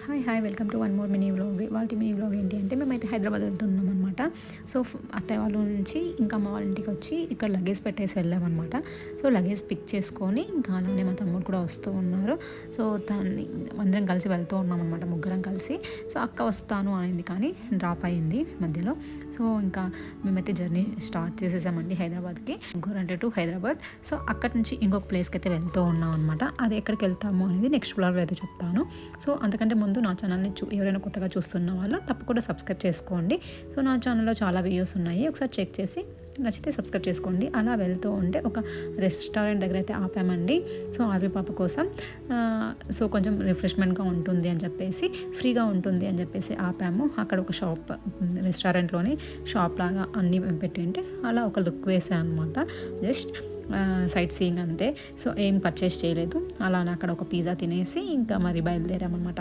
Hi welcome to one more mini vlog. వాటి mini vlog ఏంటి అంటే మేమైతే హైదరాబాద్ వెళ్తున్నాం అనమాట. సో అత్తయ్య వాళ్ళ నుంచి ఇంకా అమ్మ వాళ్ళ ఇంటికి వచ్చి ఇక్కడ లగేజ్ పెట్టేసి వెళ్ళామన్నమాట. సో లగేజ్ పిక్ చేసుకొని ఇంకా అలానే మా తమ్ముడు కూడా వస్తూ ఉన్నారు. సో తన్ని అందరం కలిసి వెళ్తూ ఉన్నాం అనమాట, ముగ్గురం కలిసి. సో అక్క వస్తాను అయింది కానీ డ్రాప్ అయింది మధ్యలో. సో ఇంకా మేమైతే జర్నీ స్టార్ట్ చేసేసామండి హైదరాబాద్కి, గోరంటే టు హైదరాబాద్. సో అక్కడి నుంచి ఇంకొక ప్లేస్కి అయితే వెళ్తూ ఉన్నాం అనమాట. అది ఎక్కడికి వెళ్తాము అనేది నెక్స్ట్ వ్లాగ్లో అయితే చెప్తాను. సో అంతకంటే ముందు నా ఛానల్ని ఎవరైనా కొత్తగా చూస్తున్న వాళ్ళు తప్పకుండా సబ్స్క్రైబ్ చేసుకోండి. సో నా ఛానల్లో చాలా వీడియోస్ ఉన్నాయి, ఒకసారి చెక్ చేసి నచ్చితే సబ్స్క్రైబ్ చేసుకోండి. అలా వెళ్తూ ఉంటే ఒక రెస్టారెంట్ దగ్గర అయితే ఆపామండి. సో ఆర్వి పాప కోసం సో కొంచెం రిఫ్రెష్మెంట్గా ఉంటుంది అని చెప్పేసి, ఫ్రీగా ఉంటుంది అని చెప్పేసి ఆపాము. అక్కడ ఒక షాప్, రెస్టారెంట్లోని షాప్ లాగా అన్నీ పెట్టి ఉంటే అలా ఒక లుక్ వేసాను అనమాట. జస్ట్ సైట్ సీయింగ్ అంతే. సో ఏం పర్చేస్ చేయలేదు, అలానే అక్కడ ఒక పిజ్జా తినేసి ఇంకా మరి బయలుదేరామన్నమాట.